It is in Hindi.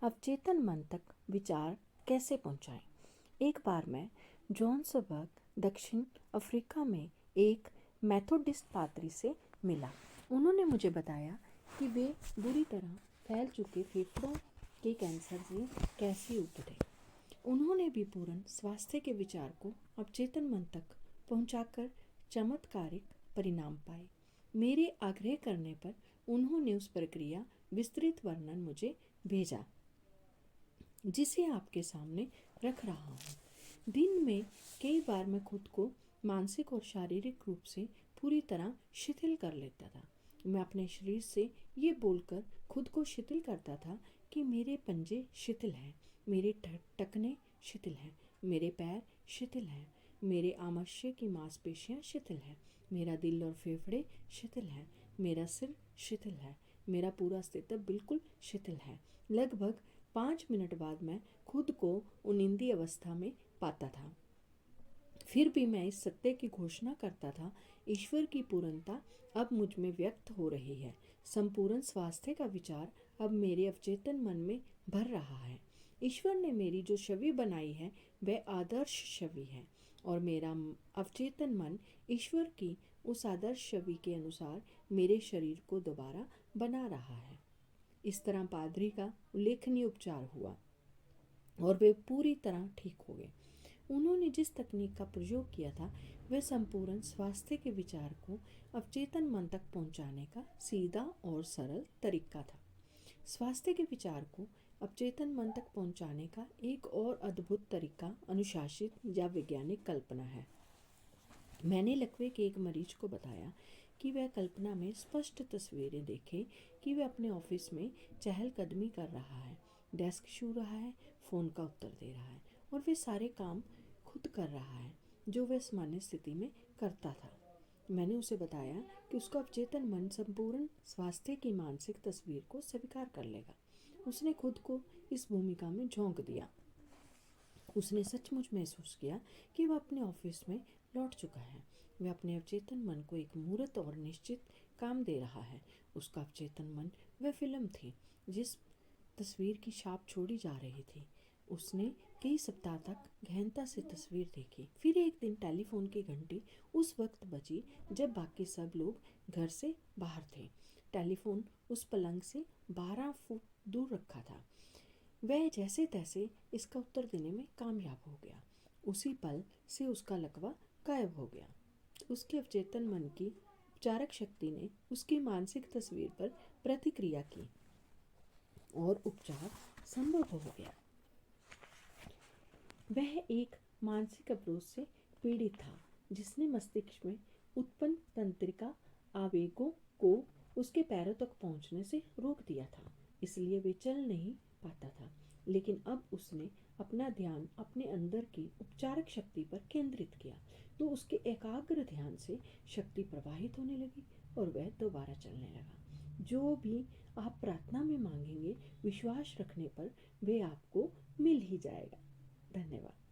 अवचेतन मन तक विचार कैसे पहुंचाएं। एक बार मैं जोहान्सबर्ग, दक्षिण अफ्रीका में एक मेथोडिस्ट पादरी से मिला। उन्होंने मुझे बताया कि वे बुरी तरह फैल चुके फेफड़ों के कैंसर से कैसे उबरे। उन्होंने भी पूर्ण स्वास्थ्य के विचार को अवचेतन मन तक पहुंचाकर चमत्कारिक परिणाम पाए। मेरे आग्रह करने पर उन्होंने उस प्रक्रिया विस्तृत वर्णन मुझे भेजा, जिसे आपके सामने रख रहा हूँ। दिन में कई बार मैं खुद को मानसिक और शारीरिक रूप से पूरी तरह शिथिल कर लेता था। मैं अपने शरीर से ये बोलकर खुद को शिथिल करता था कि मेरे पंजे शिथिल हैं, मेरे टखने शिथिल हैं, मेरे पैर शिथिल हैं, मेरे आमाशय की मांसपेशियां शिथिल हैं, मेरा दिल और फेफड़े शिथिल हैं, मेरा सिर शिथिल है, मेरा पूरा अस्तित्व बिल्कुल शिथिल है। लगभग 5 मिनट बाद मैं खुद को उनिंदी अवस्था में पाता था। फिर भी मैं इस सत्य की घोषणा करता था, ईश्वर की पूर्णता अब मुझ में व्यक्त हो रही है। संपूर्ण स्वास्थ्य का विचार अब मेरे अवचेतन मन में भर रहा है। ईश्वर ने मेरी जो छवि बनाई है वह आदर्श छवि है, और मेरा अवचेतन मन ईश्वर की उस आदर्श छवि के अनुसार मेरे शरीर को दोबारा बना रहा है। इस तरह पादरी का उल्लेखनीय उपचार हुआ और वे पूरी तरह ठीक हो गए। उन्होंने जिस तकनीक का प्रयोग किया था वह संपूर्ण स्वास्थ्य के विचार को अवचेतन मन तक पहुंचाने का सीधा और सरल तरीका था। स्वास्थ्य के विचार को अवचेतन मन तक पहुंचाने का एक और अद्भुत तरीका अनुशासित या वैज्ञानिक कल्पना है। मैंने लकवे के एक मरीज को बताया कि वह कल्पना में स्पष्ट तस्वीरें देखे कि वह अपने ऑफिस में चहलकदमी कर रहा है, डेस्क छू रहा है, फ़ोन का उत्तर दे रहा है और वे सारे काम खुद कर रहा है जो वह सामान्य स्थिति में करता था। मैंने उसे बताया कि उसका अवचेतन मन संपूर्ण स्वास्थ्य की मानसिक तस्वीर को स्वीकार कर लेगा। उसने खुद को इस भूमिका में झोंक दिया। उसने सचमुच महसूस किया कि वह अपने ऑफिस में लौट चुका है। वह अपने अवचेतन मन को एक मूर्त और निश्चित काम दे रहा है। उसका अवचेतन मन वह फिल्म थी जिस तस्वीर की छाप छोड़ी जा रही थी। उसने कई सप्ताह तक गहनता से तस्वीर देखी। फिर एक दिन टेलीफोन की घंटी उस वक्त बजी जब बाकी सब लोग घर से बाहर थे। टेलीफोन उस पलंग से 12 फुट दूर रखा था। वह जैसे तैसे इसका उत्तर देने में कामयाब हो गया। उसी पल से उसका लकवा गायब हो गया। उसके अवचेतन मन की उपचारक शक्ति ने उसकी मानसिक तस्वीर पर प्रतिक्रिया की और उपचार संभव हो गया। वह एक मानसिक अवरोध से पीड़ित था जिसने मस्तिष्क में उत्पन्न तंत्रिका आवेगों को उसके पैरों तक पहुंचने से रोक दिया था, इसलिए वे चल नहीं पाता था। लेकिन अब उसने अपना ध्यान अपने अंदर की उपचारक शक्ति पर केंद्रित किया तो उसके एकाग्र ध्यान से शक्ति प्रवाहित होने लगी और वह दोबारा चलने लगा। जो भी आप प्रार्थना में मांगेंगे, विश्वास रखने पर वे आपको मिल ही जाएगा। धन्यवाद।